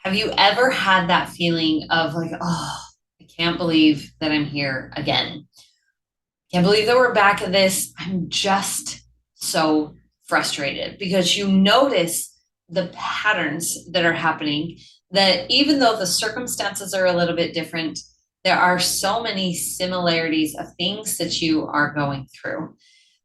Have you ever had that feeling of like, oh, I can't believe that I'm here again? Can't believe that we're back at this. I'm just so frustrated because you notice the patterns that are happening, that even though the circumstances are a little bit different, there are so many similarities of things that you are going through.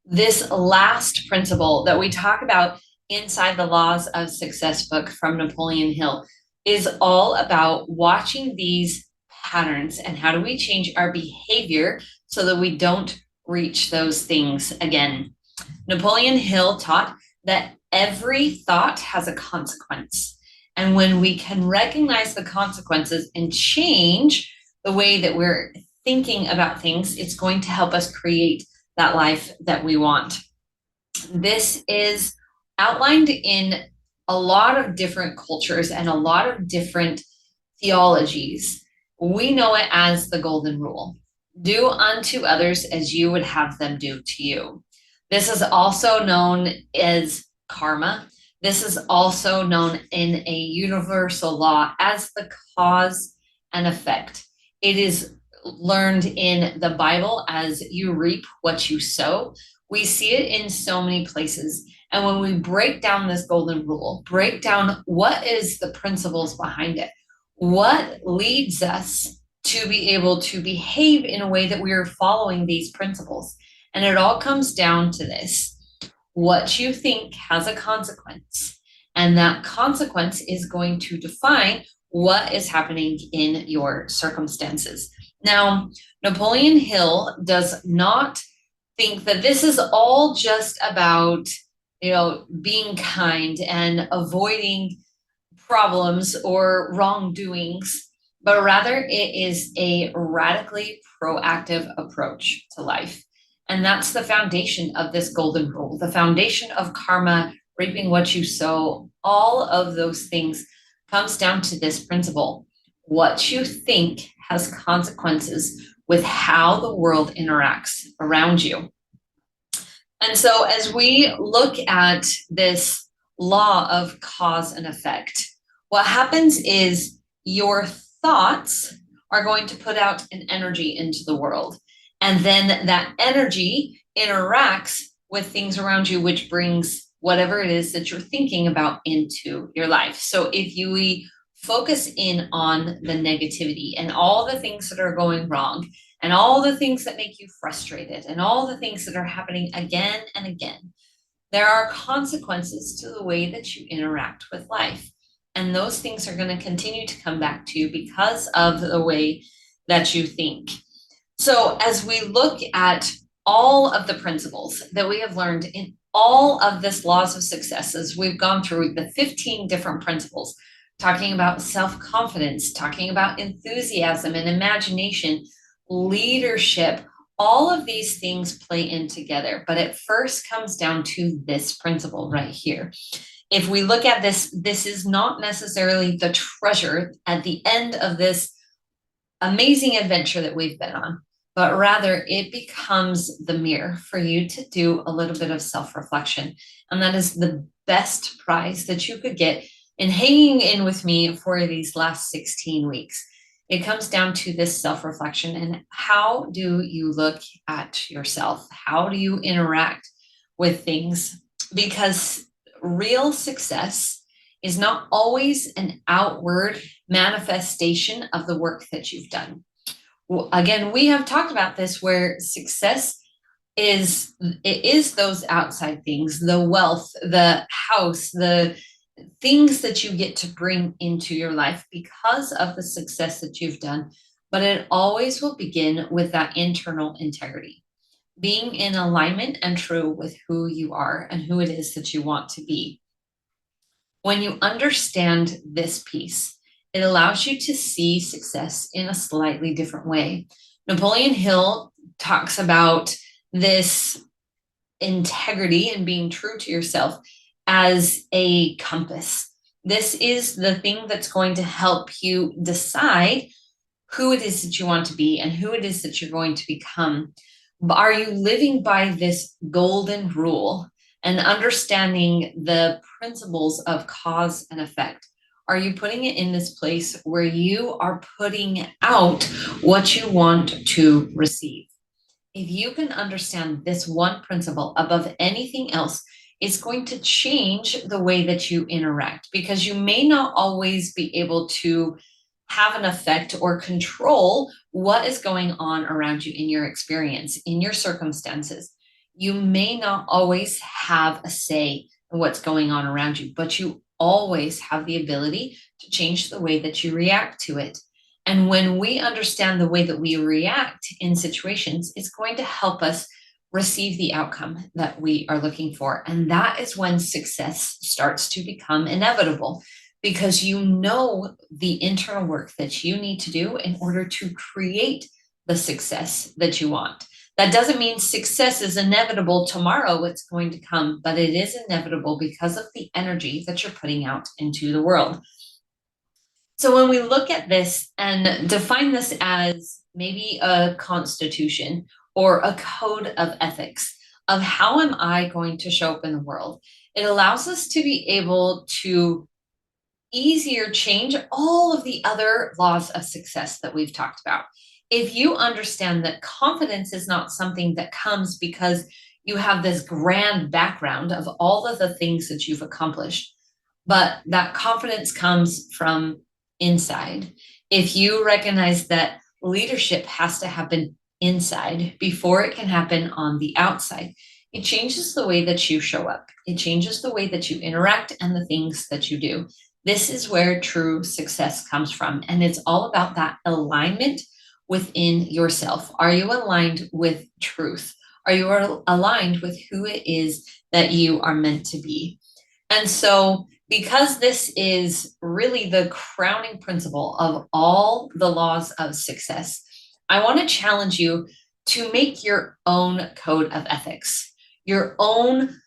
This last principle that we talk about inside the Laws of Success book from Napoleon Hill is all about watching these patterns and how do we change our behavior so that we don't reach those things again. Napoleon Hill taught that every thought has a consequence. And when we can recognize the consequences and change the way that we're thinking about things, it's going to help us create that life that we want. This is outlined in a lot of different cultures and a lot of different theologies. We know it as the golden rule: do unto others as you would have them do to you. This is also known as karma. This is also known in a universal law as the cause and effect. It is learned in the Bible as you reap what you sow. We see it in so many places. And when we break down this golden rule, break down what is the principles behind it, what leads us to be able to behave in a way that we are following these principles. And it all comes down to this: what you think has a consequence. And that consequence is going to define what is happening in your circumstances. Now, Napoleon Hill does not think that this is all just about, being kind and avoiding problems or wrongdoings, but rather it is a radically proactive approach to life. And that's the foundation of this golden rule, the foundation of karma, reaping what you sow. All of those things comes down to this principle: what you think has consequences with how the world interacts around you. And so, as we look at this law of cause and effect, what happens is your thoughts are going to put out an energy into the world. And then that energy interacts with things around you, which brings whatever it is that you're thinking about into your life. So if you focus in on the negativity and all the things that are going wrong and all the things that make you frustrated and all the things that are happening again and again, there are consequences to the way that you interact with life. And those things are going to continue to come back to you because of the way that you think. So, as we look at all of the principles that we have learned in all of this laws of successes, we've gone through the 15 different principles, talking about self-confidence, talking about enthusiasm and imagination, leadership. All of these things play in together, but it first comes down to this principle right here. If we look at this, this is not necessarily the treasure at the end of this amazing adventure that we've been on, but rather it becomes the mirror for you to do a little bit of self-reflection. And that is the best prize that you could get in hanging in with me for these last 16 weeks. It comes down to this self-reflection and how do you look at yourself? How do you interact with things? Because real success is not always an outward manifestation of the work that you've done. Again, we have talked about this, where success is those outside things, the wealth, the house, the things that you get to bring into your life because of the success that you've done. But it always will begin with that internal integrity, being in alignment and true with who you are and who it is that you want to be. When you understand this piece, it allows you to see success in a slightly different way. Napoleon Hill talks about this integrity and being true to yourself as a compass. This is the thing that's going to help you decide who it is that you want to be and who it is that you're going to become. Are you living by this golden rule and understanding the principles of cause and effect? Are you putting it in this place where you are putting out what you want to receive? If you can understand this one principle above anything else, it's going to change the way that you interact, because you may not always be able to have an effect or control what is going on around you in your experience, in your circumstances. You may not always have a say in what's going on around you, but you always have the ability to change the way that you react to it. And when we understand the way that we react in situations, it's going to help us receive the outcome that we are looking for. And that is when success starts to become inevitable, because you know the internal work that you need to do in order to create the success that you want. That doesn't mean success is inevitable tomorrow, it's going to come, but it is inevitable because of the energy that you're putting out into the world. So when we look at this and define this as maybe a constitution or a code of ethics of how am I going to show up in the world, it allows us to be able to easier change all of the other laws of success that we've talked about. If you understand that confidence is not something that comes because you have this grand background of all of the things that you've accomplished, but that confidence comes from inside. If you recognize that leadership has to happen inside before it can happen on the outside, it changes the way that you show up. It changes the way that you interact and the things that you do. This is where true success comes from. And it's all about that alignment within yourself. Are you aligned with truth? Are you aligned with who it is that you are meant to be? And so, because this is really the crowning principle of all the laws of success, I want to challenge you to make your own code of ethics, your own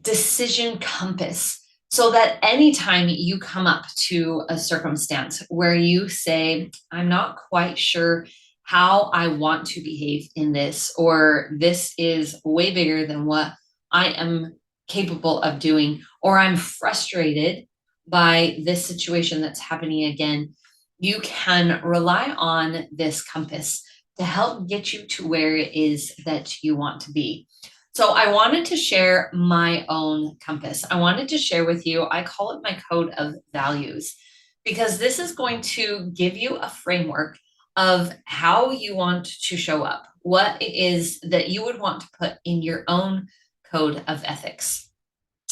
decision compass, so that anytime you come up to a circumstance where you say, I'm not quite sure how I want to behave in this, or this is way bigger than what I am capable of doing, or I'm frustrated by this situation that's happening again, you can rely on this compass to help get you to where it is that you want to be. So I wanted to share my own compass. I wanted to share with you, I call it my code of values, because this is going to give you a framework of how you want to show up, what it is that you would want to put in your own code of ethics.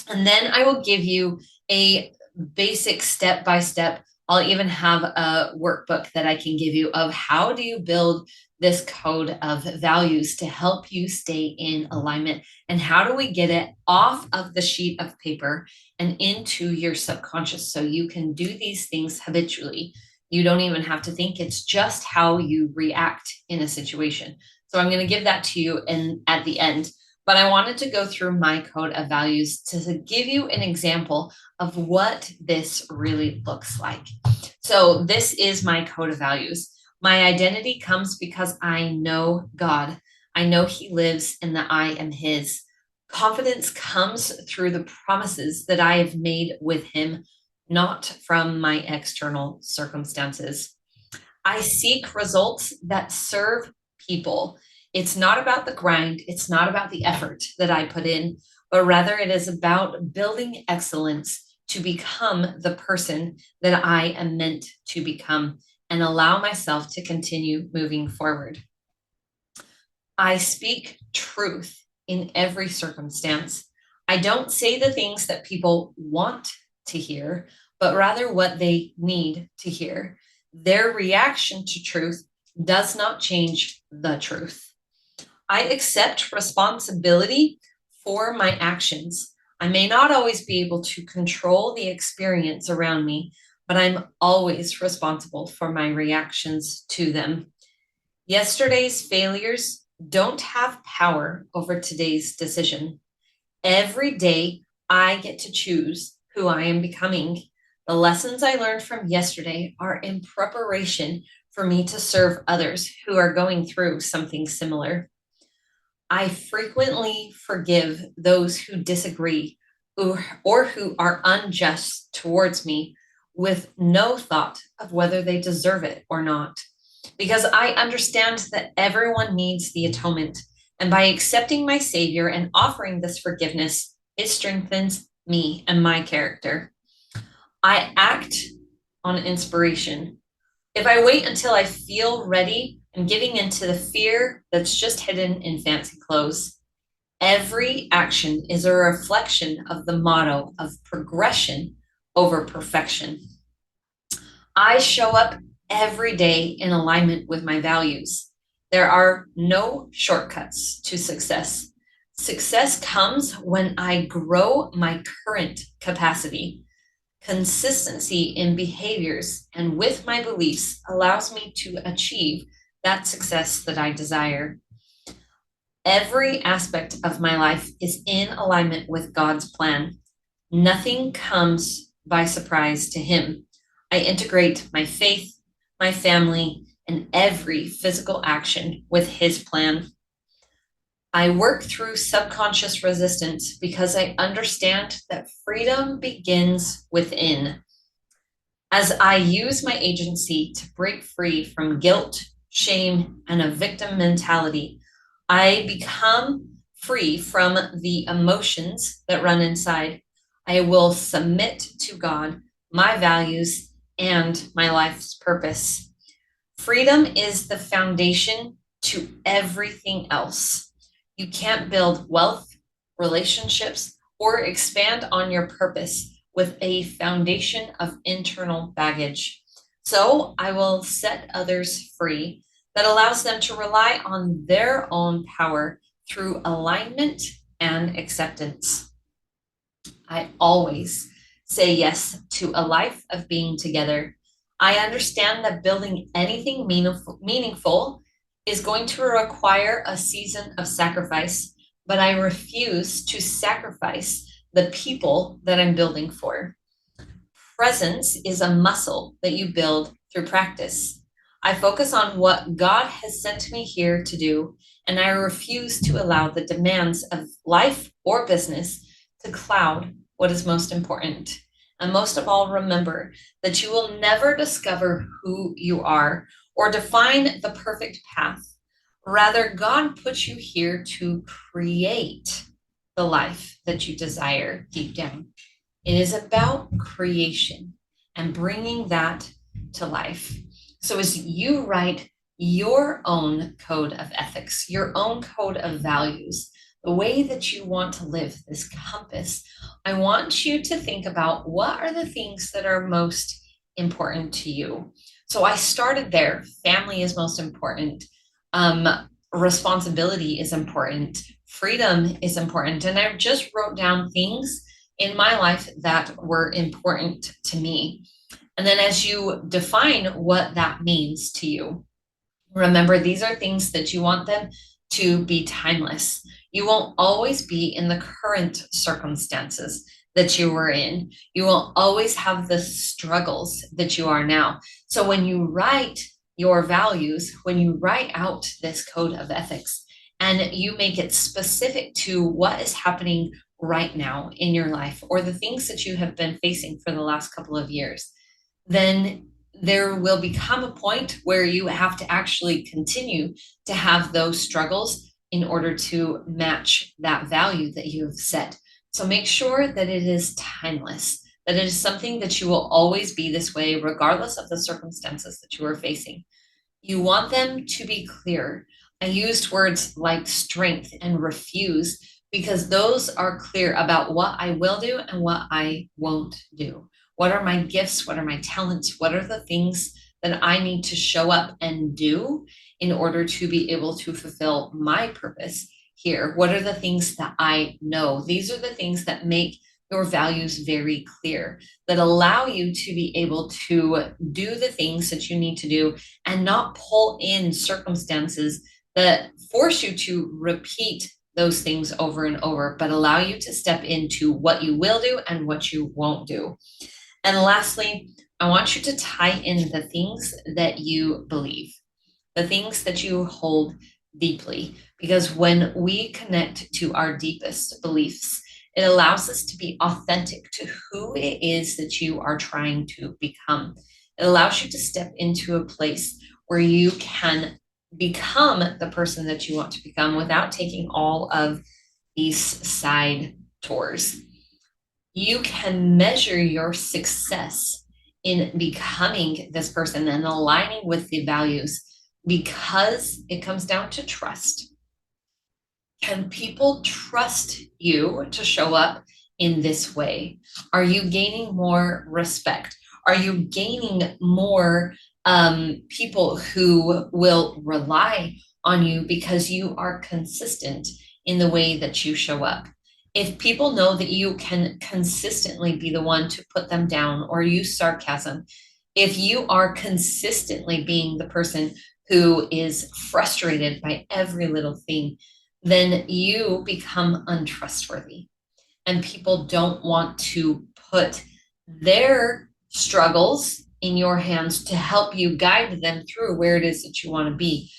And then I will give you a basic step by step. I'll even have a workbook that I can give you of how do you build this code of values to help you stay in alignment, and how do we get it off of the sheet of paper and into your subconscious so you can do these things habitually. You don't even have to think, it's just how you react in a situation. So I'm going to give that to you at the end. But I wanted to go through my code of values to give you an example of what this really looks like. So this is my code of values. My identity comes because I know God. I know He lives and that I am His. Confidence comes through the promises that I have made with Him, not from my external circumstances. I seek results that serve people. It's not about the grind. It's not about the effort that I put in, but rather it is about building excellence to become the person that I am meant to become and allow myself to continue moving forward. I speak truth in every circumstance. I don't say the things that people want to hear, but rather what they need to hear. Their reaction to truth does not change the truth. I accept responsibility for my actions. I may not always be able to control the experience around me, but I'm always responsible for my reactions to them. Yesterday's failures don't have power over today's decision. Every day, I get to choose who I am becoming. The lessons I learned from yesterday are in preparation for me to serve others who are going through something similar. I frequently forgive those who disagree or who are unjust towards me with no thought of whether they deserve it or not. Because I understand that everyone needs the atonement. And by accepting my Savior and offering this forgiveness, it strengthens me and my character. I act on inspiration. If I wait until I feel ready, I'm giving into the fear that's just hidden in fancy clothes. Every action is a reflection of the motto of progression over perfection. I show up every day in alignment with my values. There are no shortcuts to success. Success comes when I grow my current capacity. Consistency in behaviors and with my beliefs allows me to achieve that success that I desire. Every aspect of my life is in alignment with God's plan. Nothing comes by surprise to Him. I integrate my faith, my family, and every physical action with His plan. I work through subconscious resistance because I understand that freedom begins within. As I use my agency to break free from guilt, shame, and a victim mentality, I become free from the emotions that run inside. I will submit to God, my values, and my life's purpose. Freedom is the foundation to everything else. You can't build wealth, relationships, or expand on your purpose with a foundation of internal baggage. So I will set others free that allows them to rely on their own power through alignment and acceptance. I always say yes to a life of being together. I understand that building anything meaningful is going to require a season of sacrifice, but I refuse to sacrifice the people that I'm building for. Presence is a muscle that you build through practice. I focus on what God has sent me here to do, and I refuse to allow the demands of life or business to cloud what is most important. And most of all, remember that you will never discover who you are or define the perfect path. Rather, God puts you here to create the life that you desire deep down. It is about creation and bringing that to life. So as you write your own code of ethics, your own code of values, the way that you want to live, this compass, I want you to think about what are the things that are most important to you. So I started there. Family is most important. Responsibility is important. Freedom is important. And I just wrote down things in my life that were important to me. And then as you define what that means to you, remember these are things that you want them to be timeless. You won't always be in the current circumstances that you were in. You won't always have the struggles that you are now. So when you write your values, when you write out this code of ethics and you make it specific to what is happening right now in your life or the things that you have been facing for the last couple of years, then there will become a point where you have to actually continue to have those struggles in order to match that value that you have set. So make sure that it is timeless, that it is something that you will always be this way, regardless of the circumstances that you are facing. You want them to be clear. I used words like strength and refuse because those are clear about what I will do and what I won't do. What are my gifts? What are my talents? What are the things that I need to show up and do in order to be able to fulfill my purpose here? What are the things that I know? These are the things that make your values very clear, that allow you to be able to do the things that you need to do and not pull in circumstances that force you to repeat those things over and over, but allow you to step into what you will do and what you won't do. And lastly, I want you to tie in the things that you believe, the things that you hold deeply, because when we connect to our deepest beliefs, It allows us to be authentic to who it is that you are trying to become. It allows you to step into a place where you can become the person that you want to become without taking all of these side tours. You can measure your success in becoming this person and aligning with the values because it comes down to trust. Can people trust you to show up in this way? Are you gaining more respect? Are you gaining more people who will rely on you because you are consistent in the way that you show up? If people know that you can consistently be the one to put them down or use sarcasm, if you are consistently being the person who is frustrated by every little thing, then you become untrustworthy. And people don't want to put their struggles in your hands to help you guide them through where it is that you want to be.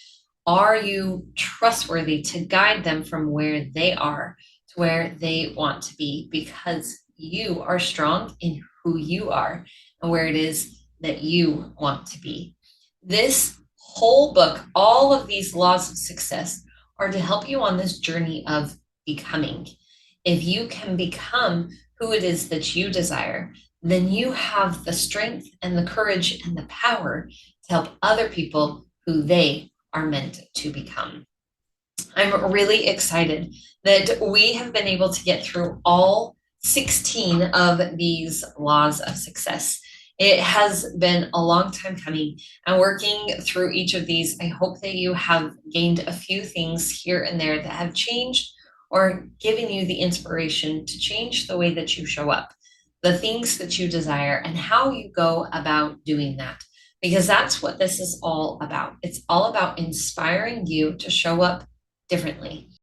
Are you trustworthy to guide them from where they are to where they want to be? Because you are strong in who you are and where it is that you want to be. This whole book, all of these laws of success, are to help you on this journey of becoming. If you can become who it is that you desire, then you have the strength and the courage and the power to help other people who they are meant to become. I'm really excited that we have been able to get through all 16 of these laws of success. It has been a long time coming, and working through each of these, I hope that you have gained a few things here and there that have changed or given you the inspiration to change the way that you show up, the things that you desire, and how you go about doing that. Because that's what this is all about. It's all about inspiring you to show up differently.